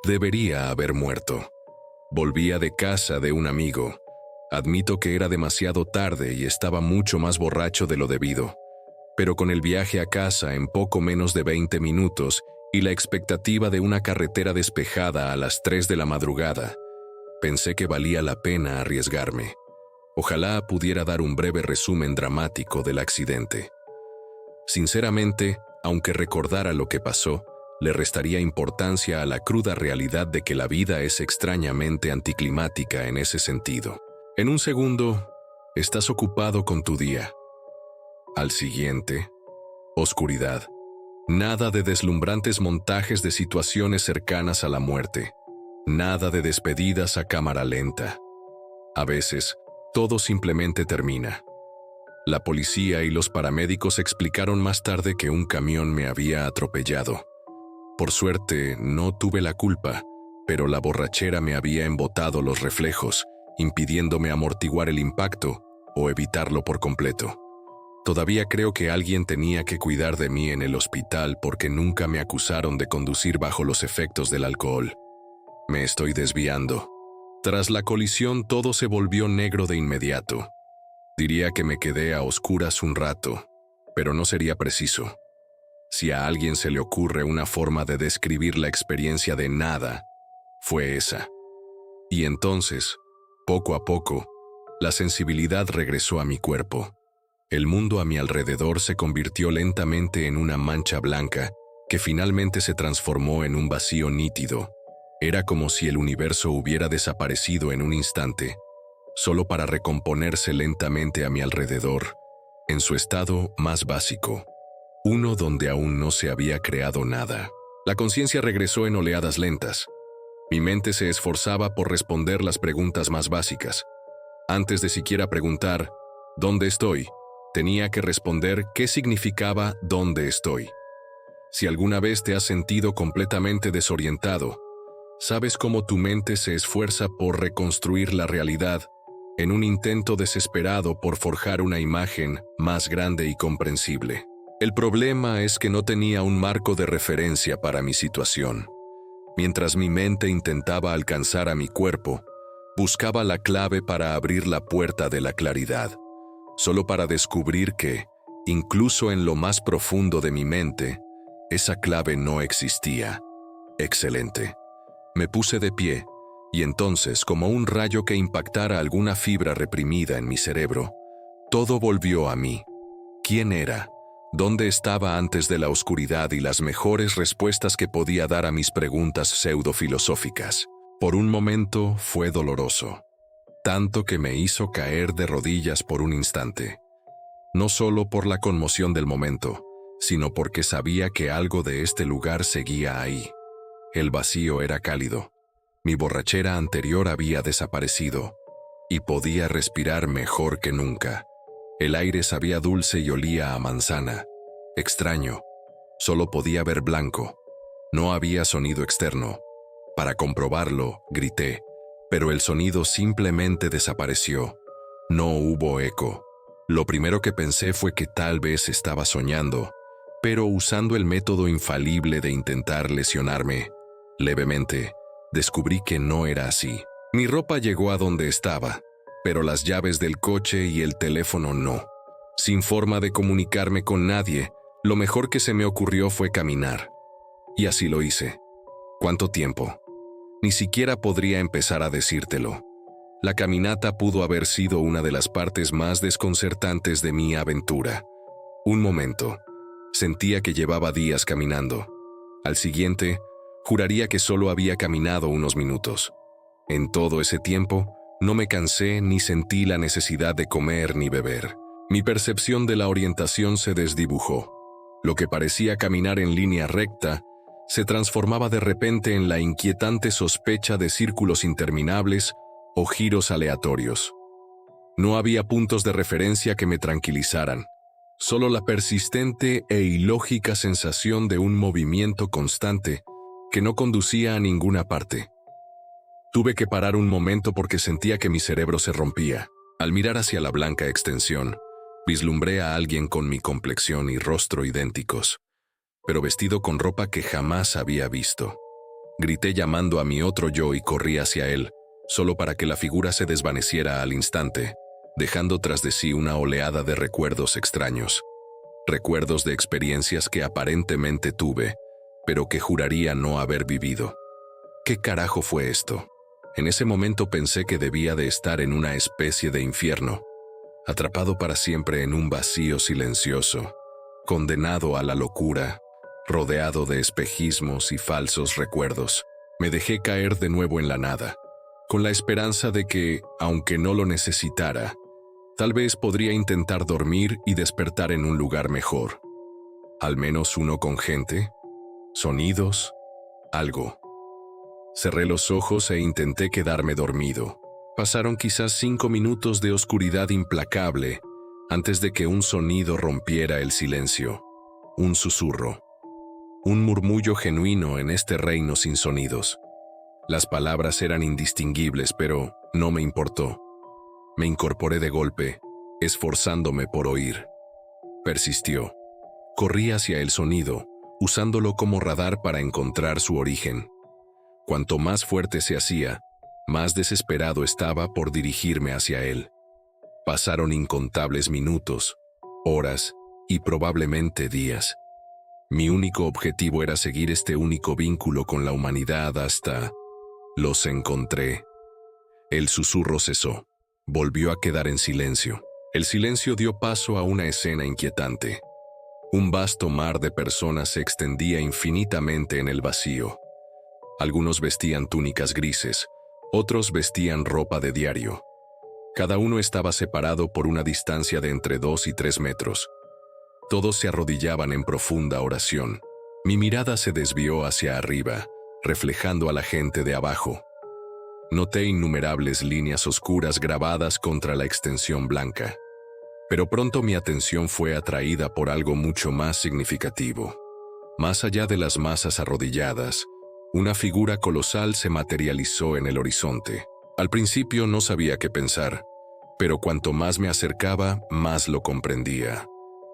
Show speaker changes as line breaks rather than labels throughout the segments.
Debería haber muerto. Volvía de casa de un amigo. Admito que era demasiado tarde y estaba mucho más borracho de lo debido. Pero con el viaje a casa en poco menos de 20 minutos y la expectativa de una carretera despejada a las 3 de la madrugada, pensé que valía la pena arriesgarme. Ojalá pudiera dar un breve resumen dramático del accidente. Sinceramente, aunque recordara lo que pasó, le restaría importancia a la cruda realidad de que la vida es extrañamente anticlimática en ese sentido. En un segundo, estás ocupado con tu día. Al siguiente, oscuridad. Nada de deslumbrantes montajes de situaciones cercanas a la muerte. Nada de despedidas a cámara lenta. A veces, todo simplemente termina. La policía y los paramédicos explicaron más tarde que un camión me había atropellado. Por suerte, no tuve la culpa, pero la borrachera me había embotado los reflejos, impidiéndome amortiguar el impacto o evitarlo por completo. Todavía creo que alguien tenía que cuidar de mí en el hospital porque nunca me acusaron de conducir bajo los efectos del alcohol. Me estoy desviando. Tras la colisión todo se volvió negro de inmediato. Diría que me quedé a oscuras un rato, pero no sería preciso. Si a alguien se le ocurre una forma de describir la experiencia de nada, fue esa. Y entonces, poco a poco, la sensibilidad regresó a mi cuerpo. El mundo a mi alrededor se convirtió lentamente en una mancha blanca que finalmente se transformó en un vacío nítido. Era como si el universo hubiera desaparecido en un instante, solo para recomponerse lentamente a mi alrededor, en su estado más básico. Uno donde aún no se había creado nada. La conciencia regresó en oleadas lentas. Mi mente se esforzaba por responder las preguntas más básicas. Antes de siquiera preguntar, ¿dónde estoy?, tenía que responder qué significaba ¿dónde estoy? Si alguna vez te has sentido completamente desorientado, sabes cómo tu mente se esfuerza por reconstruir la realidad en un intento desesperado por forjar una imagen más grande y comprensible. El problema es que no tenía un marco de referencia para mi situación. Mientras mi mente intentaba alcanzar a mi cuerpo, buscaba la clave para abrir la puerta de la claridad, solo para descubrir que, incluso en lo más profundo de mi mente, esa clave no existía. Excelente. Me puse de pie, y entonces, como un rayo que impactara alguna fibra reprimida en mi cerebro, todo volvió a mí. ¿Quién era? ¿Dónde estaba antes de la oscuridad y las mejores respuestas que podía dar a mis preguntas pseudofilosóficas? Por un momento fue doloroso, tanto que me hizo caer de rodillas por un instante. No solo por la conmoción del momento, sino porque sabía que algo de este lugar seguía ahí. El vacío era cálido. Mi borrachera anterior había desaparecido, y podía respirar mejor que nunca. El aire sabía dulce y olía a manzana. Extraño. Solo podía ver blanco. No había sonido externo. Para comprobarlo, grité, pero el sonido simplemente desapareció. No hubo eco. Lo primero que pensé fue que tal vez estaba soñando, pero usando el método infalible de intentar lesionarme. Levemente, descubrí que no era así. Mi ropa llegó a donde estaba, pero las llaves del coche y el teléfono no. Sin forma de comunicarme con nadie, lo mejor que se me ocurrió fue caminar. Y así lo hice. ¿Cuánto tiempo? Ni siquiera podría empezar a decírtelo. La caminata pudo haber sido una de las partes más desconcertantes de mi aventura. Un momento. Sentía que llevaba días caminando. Al siguiente, juraría que solo había caminado unos minutos. En todo ese tiempo, no me cansé ni sentí la necesidad de comer ni beber. Mi percepción de la orientación se desdibujó. Lo que parecía caminar en línea recta se transformaba de repente en la inquietante sospecha de círculos interminables o giros aleatorios. No había puntos de referencia que me tranquilizaran, solo la persistente e ilógica sensación de un movimiento constante que no conducía a ninguna parte. Tuve que parar un momento porque sentía que mi cerebro se rompía. Al mirar hacia la blanca extensión, vislumbré a alguien con mi complexión y rostro idénticos, pero vestido con ropa que jamás había visto. Grité llamando a mi otro yo y corrí hacia él, solo para que la figura se desvaneciera al instante, dejando tras de sí una oleada de recuerdos extraños. Recuerdos de experiencias que aparentemente tuve, pero que juraría no haber vivido. ¿Qué carajo fue esto? En ese momento pensé que debía de estar en una especie de infierno, atrapado para siempre en un vacío silencioso, condenado a la locura, rodeado de espejismos y falsos recuerdos. Me dejé caer de nuevo en la nada, con la esperanza de que, aunque no lo necesitara, tal vez podría intentar dormir y despertar en un lugar mejor. Al menos uno con gente, sonidos, algo. Cerré los ojos e intenté quedarme dormido. Pasaron quizás 5 minutos de oscuridad implacable antes de que un sonido rompiera el silencio. Un susurro. Un murmullo genuino en este reino sin sonidos. Las palabras eran indistinguibles, pero no me importó. Me incorporé de golpe, esforzándome por oír. Persistió. Corrí hacia el sonido, usándolo como radar para encontrar su origen. Cuanto más fuerte se hacía, más desesperado estaba por dirigirme hacia él. Pasaron incontables minutos, horas y probablemente días. Mi único objetivo era seguir este único vínculo con la humanidad hasta... Los encontré. El susurro cesó. Volvió a quedar en silencio. El silencio dio paso a una escena inquietante. Un vasto mar de personas se extendía infinitamente en el vacío. Algunos vestían túnicas grises, otros vestían ropa de diario. Cada uno estaba separado por una distancia de entre 2 y 3 metros. Todos se arrodillaban en profunda oración. Mi mirada se desvió hacia arriba, reflejando a la gente de abajo. Noté innumerables líneas oscuras grabadas contra la extensión blanca. Pero pronto mi atención fue atraída por algo mucho más significativo. Más allá de las masas arrodilladas, una figura colosal se materializó en el horizonte. Al principio no sabía qué pensar, pero cuanto más me acercaba, más lo comprendía.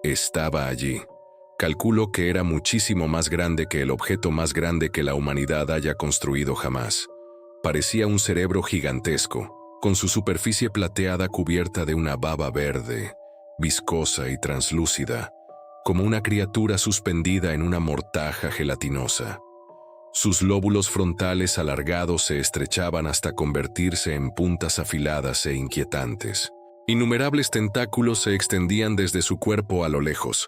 Estaba allí. Calculo que era muchísimo más grande que el objeto más grande que la humanidad haya construido jamás. Parecía un cerebro gigantesco, con su superficie plateada cubierta de una baba verde, viscosa y translúcida, como una criatura suspendida en una mortaja gelatinosa. Sus lóbulos frontales alargados se estrechaban hasta convertirse en puntas afiladas e inquietantes. Innumerables tentáculos se extendían desde su cuerpo a lo lejos.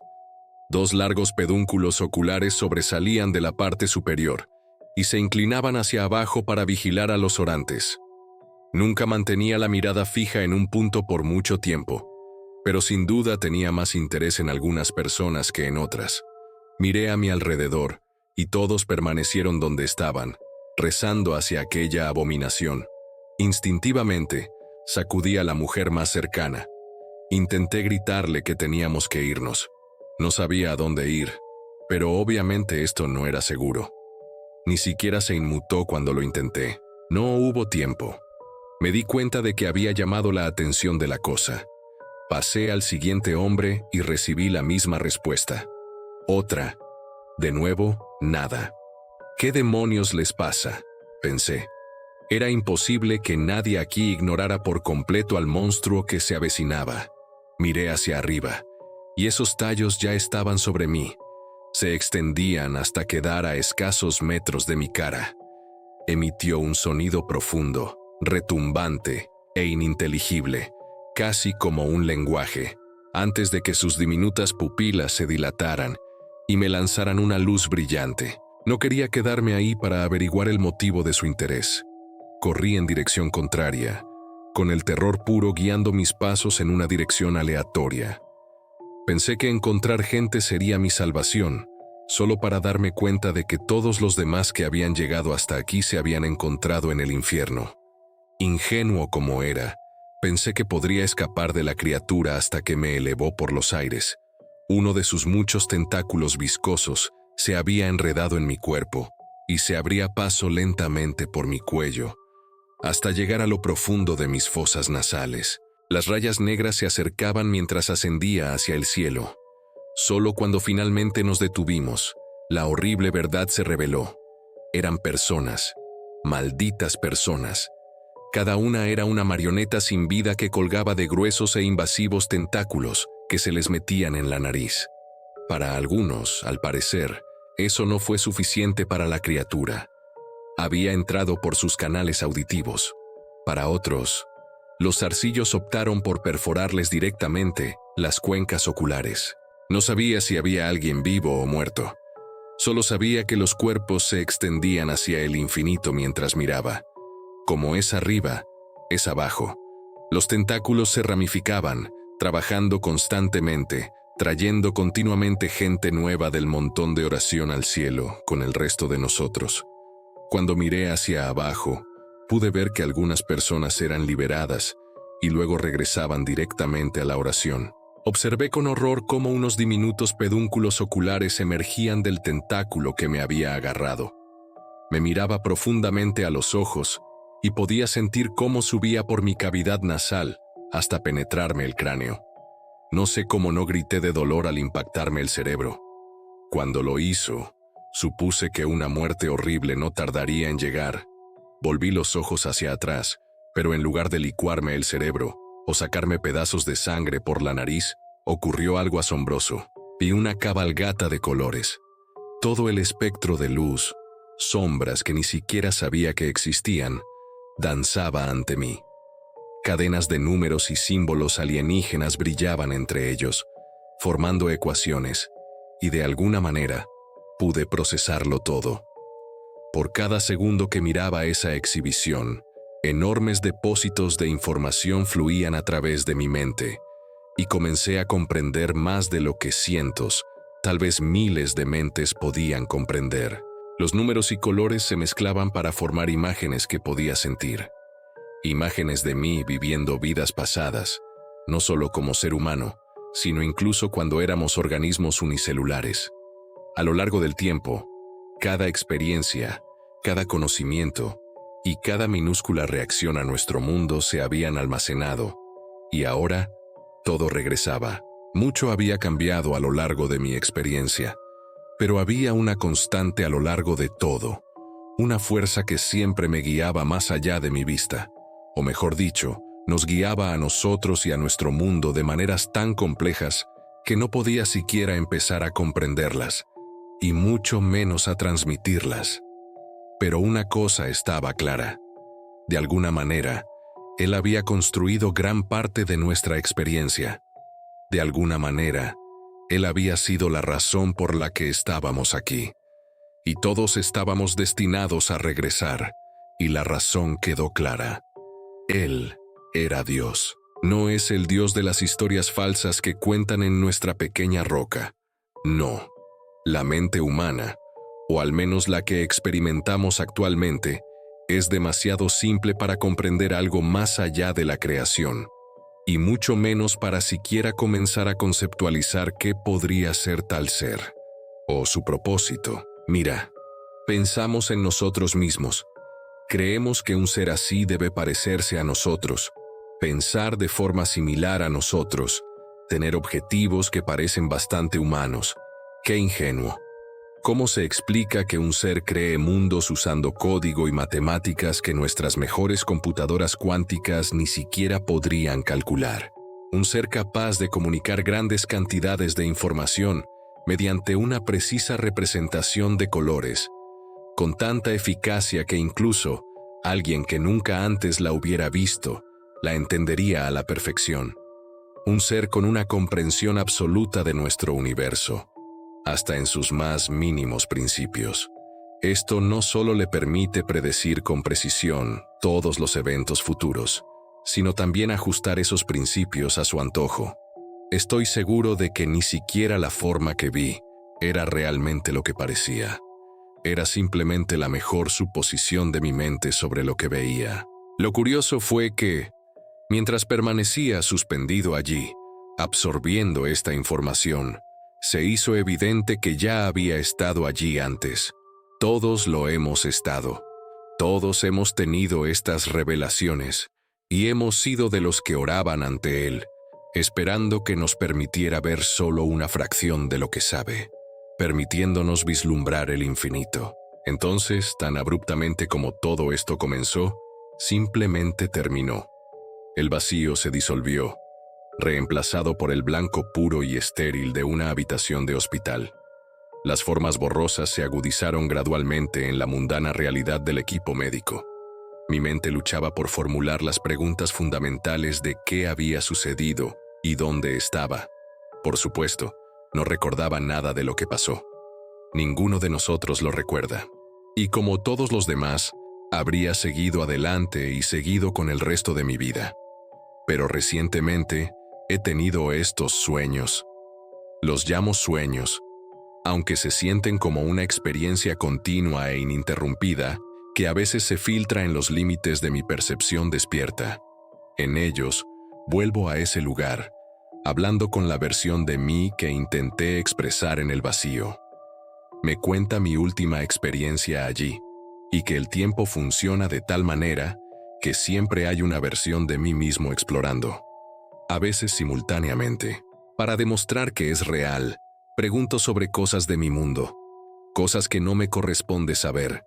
2 largos pedúnculos oculares sobresalían de la parte superior y se inclinaban hacia abajo para vigilar a los orantes. Nunca mantenía la mirada fija en un punto por mucho tiempo, pero sin duda tenía más interés en algunas personas que en otras. Miré a mi alrededor, y todos permanecieron donde estaban, rezando hacia aquella abominación. Instintivamente, sacudí a la mujer más cercana. Intenté gritarle que teníamos que irnos. No sabía a dónde ir, pero obviamente esto no era seguro. Ni siquiera se inmutó cuando lo intenté. No hubo tiempo. Me di cuenta de que había llamado la atención de la cosa. Pasé al siguiente hombre y recibí la misma respuesta. Otra. De nuevo, nada. ¿Qué demonios les pasa?, pensé. Era imposible que nadie aquí ignorara por completo al monstruo que se avecinaba. Miré hacia arriba, y esos tallos ya estaban sobre mí. Se extendían hasta quedar a escasos metros de mi cara. Emitió un sonido profundo, retumbante e ininteligible, casi como un lenguaje, antes de que sus diminutas pupilas se dilataran y me lanzaran una luz brillante. No quería quedarme ahí para averiguar el motivo de su interés. Corrí en dirección contraria, con el terror puro guiando mis pasos en una dirección aleatoria. Pensé que encontrar gente sería mi salvación, solo para darme cuenta de que todos los demás que habían llegado hasta aquí se habían encontrado en el infierno. Ingenuo como era, pensé que podría escapar de la criatura hasta que me elevó por los aires. Uno de sus muchos tentáculos viscosos se había enredado en mi cuerpo y se abría paso lentamente por mi cuello, hasta llegar a lo profundo de mis fosas nasales. Las rayas negras se acercaban mientras ascendía hacia el cielo. Solo cuando finalmente nos detuvimos, la horrible verdad se reveló. Eran personas, malditas personas. Cada una era una marioneta sin vida que colgaba de gruesos e invasivos tentáculos que se les metían en la nariz. Para algunos, al parecer, eso no fue suficiente para la criatura. Había entrado por sus canales auditivos. Para otros, los zarcillos optaron por perforarles directamente las cuencas oculares. No sabía si había alguien vivo o muerto. Solo sabía que los cuerpos se extendían hacia el infinito mientras miraba. Como es arriba, es abajo. Los tentáculos se ramificaban, trabajando constantemente, trayendo continuamente gente nueva del montón de oración al cielo con el resto de nosotros. Cuando miré hacia abajo, pude ver que algunas personas eran liberadas y luego regresaban directamente a la oración. Observé con horror cómo unos diminutos pedúnculos oculares emergían del tentáculo que me había agarrado. Me miraba profundamente a los ojos y podía sentir cómo subía por mi cavidad nasal hasta penetrarme el cráneo. No sé cómo no grité de dolor al impactarme el cerebro. Cuando lo hizo, supuse que una muerte horrible no tardaría en llegar. Volví los ojos hacia atrás, pero en lugar de licuarme el cerebro o sacarme pedazos de sangre por la nariz, ocurrió algo asombroso. Vi una cabalgata de colores. Todo el espectro de luz, sombras que ni siquiera sabía que existían, danzaba ante mí. Cadenas de números y símbolos alienígenas brillaban entre ellos, formando ecuaciones, y de alguna manera pude procesarlo todo. Por cada segundo que miraba esa exhibición, enormes depósitos de información fluían a través de mi mente, y comencé a comprender más de lo que cientos, tal vez miles de mentes podían comprender. Los números y colores se mezclaban para formar imágenes que podía sentir. Imágenes de mí viviendo vidas pasadas, no solo como ser humano, sino incluso cuando éramos organismos unicelulares. A lo largo del tiempo, cada experiencia, cada conocimiento y cada minúscula reacción a nuestro mundo se habían almacenado, y ahora todo regresaba. Mucho había cambiado a lo largo de mi experiencia, pero había una constante a lo largo de todo, una fuerza que siempre me guiaba más allá de mi vista, o mejor dicho, nos guiaba a nosotros y a nuestro mundo de maneras tan complejas que no podía siquiera empezar a comprenderlas, y mucho menos a transmitirlas. Pero una cosa estaba clara. De alguna manera, Él había construido gran parte de nuestra experiencia. De alguna manera, Él había sido la razón por la que estábamos aquí. Y todos estábamos destinados a regresar, y la razón quedó clara. Él era Dios. No es el Dios de las historias falsas que cuentan en nuestra pequeña roca. No. La mente humana, o al menos la que experimentamos actualmente, es demasiado simple para comprender algo más allá de la creación, y mucho menos para siquiera comenzar a conceptualizar qué podría ser tal ser, o su propósito. Mira, pensamos en nosotros mismos. Creemos que un ser así debe parecerse a nosotros, pensar de forma similar a nosotros, tener objetivos que parecen bastante humanos. ¡Qué ingenuo! ¿Cómo se explica que un ser cree mundos usando código y matemáticas que nuestras mejores computadoras cuánticas ni siquiera podrían calcular? Un ser capaz de comunicar grandes cantidades de información mediante una precisa representación de colores, con tanta eficacia que incluso alguien que nunca antes la hubiera visto, la entendería a la perfección. Un ser con una comprensión absoluta de nuestro universo, hasta en sus más mínimos principios. Esto no solo le permite predecir con precisión todos los eventos futuros, sino también ajustar esos principios a su antojo. Estoy seguro de que ni siquiera la forma que vi era realmente lo que parecía. Era simplemente la mejor suposición de mi mente sobre lo que veía. Lo curioso fue que, mientras permanecía suspendido allí, absorbiendo esta información, se hizo evidente que ya había estado allí antes. Todos lo hemos estado. Todos hemos tenido estas revelaciones, y hemos sido de los que oraban ante Él, esperando que nos permitiera ver solo una fracción de lo que sabe, permitiéndonos vislumbrar el infinito. Entonces, tan abruptamente como todo esto comenzó, simplemente terminó. El vacío se disolvió, reemplazado por el blanco puro y estéril de una habitación de hospital. Las formas borrosas se agudizaron gradualmente en la mundana realidad del equipo médico. Mi mente luchaba por formular las preguntas fundamentales de qué había sucedido y dónde estaba. Por supuesto, no recordaba nada de lo que pasó. Ninguno de nosotros lo recuerda. Y como todos los demás, habría seguido adelante y seguido con el resto de mi vida. Pero recientemente he tenido estos sueños. Los llamo sueños, aunque se sienten como una experiencia continua e ininterrumpida que a veces se filtra en los límites de mi percepción despierta. En ellos, vuelvo a ese lugar, hablando con la versión de mí que intenté expresar en el vacío. Me cuenta mi última experiencia allí, y que el tiempo funciona de tal manera que siempre hay una versión de mí mismo explorando. A veces simultáneamente. Para demostrar que es real, pregunto sobre cosas de mi mundo, cosas que no me corresponde saber,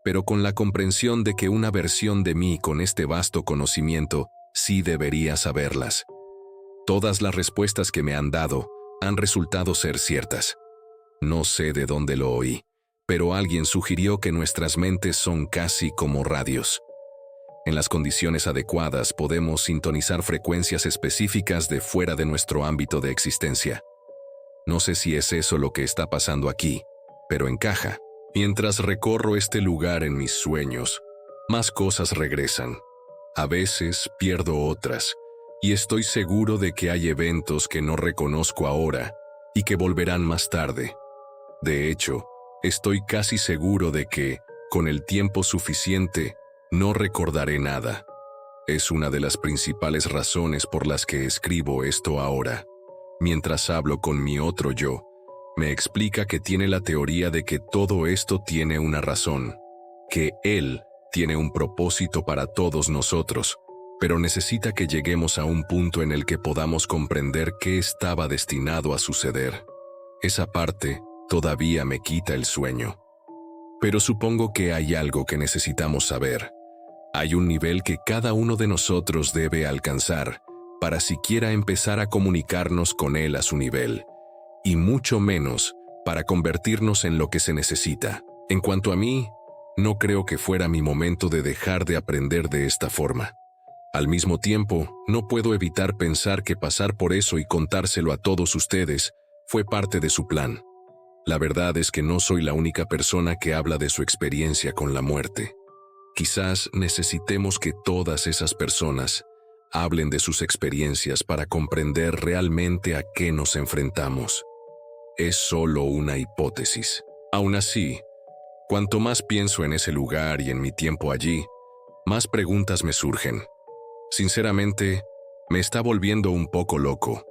pero con la comprensión de que una versión de mí con este vasto conocimiento sí debería saberlas. Todas las respuestas que me han dado han resultado ser ciertas. No sé de dónde lo oí, pero alguien sugirió que nuestras mentes son casi como radios. En las condiciones adecuadas podemos sintonizar frecuencias específicas de fuera de nuestro ámbito de existencia. No sé si es eso lo que está pasando aquí, pero encaja. Mientras recorro este lugar en mis sueños, más cosas regresan. A veces pierdo otras, y estoy seguro de que hay eventos que no reconozco ahora y que volverán más tarde. De hecho, estoy casi seguro de que, con el tiempo suficiente, no recordaré nada. Es una de las principales razones por las que escribo esto ahora. Mientras hablo con mi otro yo, me explica que tiene la teoría de que todo esto tiene una razón, que él tiene un propósito para todos nosotros, pero necesita que lleguemos a un punto en el que podamos comprender qué estaba destinado a suceder. Esa parte todavía me quita el sueño. Pero supongo que hay algo que necesitamos saber. Hay un nivel que cada uno de nosotros debe alcanzar para siquiera empezar a comunicarnos con él a su nivel, y mucho menos para convertirnos en lo que se necesita. En cuanto a mí, no creo que fuera mi momento de dejar de aprender de esta forma. Al mismo tiempo, no puedo evitar pensar que pasar por eso y contárselo a todos ustedes fue parte de su plan. La verdad es que no soy la única persona que habla de su experiencia con la muerte. Quizás necesitemos que todas esas personas hablen de sus experiencias para comprender realmente a qué nos enfrentamos. Es solo una hipótesis. Aún así, cuanto más pienso en ese lugar y en mi tiempo allí, más preguntas me surgen. Sinceramente, me está volviendo un poco loco.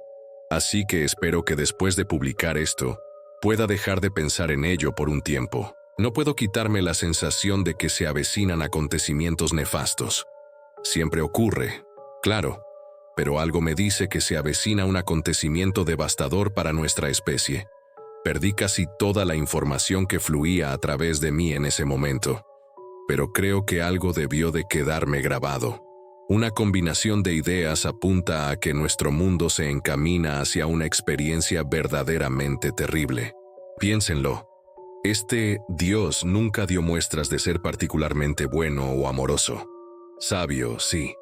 Así que espero que después de publicar esto, pueda dejar de pensar en ello por un tiempo. No puedo quitarme la sensación de que se avecinan acontecimientos nefastos. Siempre ocurre, claro, pero algo me dice que se avecina un acontecimiento devastador para nuestra especie. Perdí casi toda la información que fluía a través de mí en ese momento, pero creo que algo debió de quedarme grabado. Una combinación de ideas apunta a que nuestro mundo se encamina hacia una experiencia verdaderamente terrible. Piénsenlo. Este Dios nunca dio muestras de ser particularmente bueno o amoroso. Sabio, sí.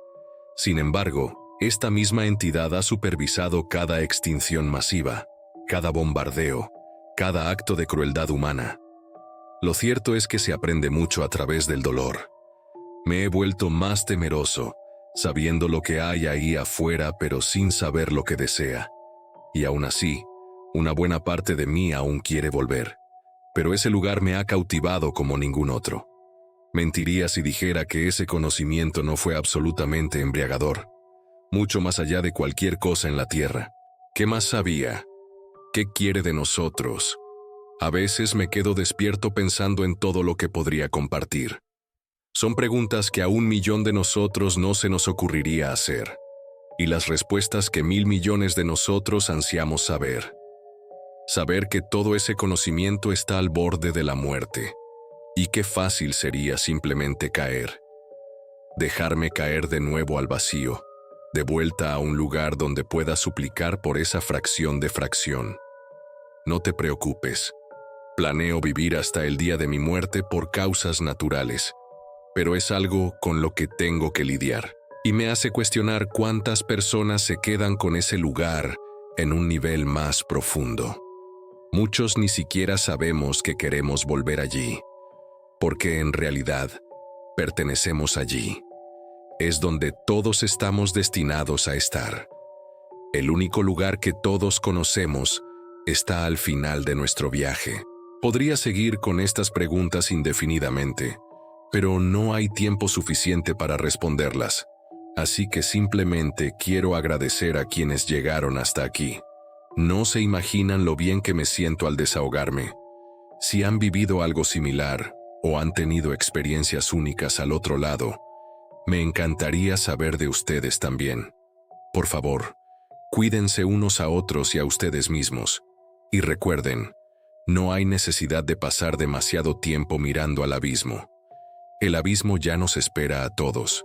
Sin embargo, esta misma entidad ha supervisado cada extinción masiva, cada bombardeo, cada acto de crueldad humana. Lo cierto es que se aprende mucho a través del dolor. Me he vuelto más temeroso, sabiendo lo que hay ahí afuera pero sin saber lo que desea. Y aún así, una buena parte de mí aún quiere volver. Pero ese lugar me ha cautivado como ningún otro. Mentiría si dijera que ese conocimiento no fue absolutamente embriagador, mucho más allá de cualquier cosa en la tierra. ¿Qué más sabía? ¿Qué quiere de nosotros? A veces me quedo despierto pensando en todo lo que podría compartir. Son preguntas que a 1.000.000 de nosotros no se nos ocurriría hacer, y las respuestas que 1.000.000.000 de nosotros ansiamos saber. Saber que todo ese conocimiento está al borde de la muerte. Y qué fácil sería simplemente caer. Dejarme caer de nuevo al vacío, de vuelta a un lugar donde pueda suplicar por esa fracción de fracción. No te preocupes. Planeo vivir hasta el día de mi muerte por causas naturales, pero es algo con lo que tengo que lidiar. Y me hace cuestionar cuántas personas se quedan con ese lugar en un nivel más profundo. Muchos ni siquiera sabemos que queremos volver allí, porque en realidad pertenecemos allí. Es donde todos estamos destinados a estar. El único lugar que todos conocemos está al final de nuestro viaje. Podría seguir con estas preguntas indefinidamente, pero no hay tiempo suficiente para responderlas. Así que simplemente quiero agradecer a quienes llegaron hasta aquí. No se imaginan lo bien que me siento al desahogarme. Si han vivido algo similar o han tenido experiencias únicas al otro lado, me encantaría saber de ustedes también. Por favor, cuídense unos a otros y a ustedes mismos. Y recuerden, no hay necesidad de pasar demasiado tiempo mirando al abismo. El abismo ya nos espera a todos.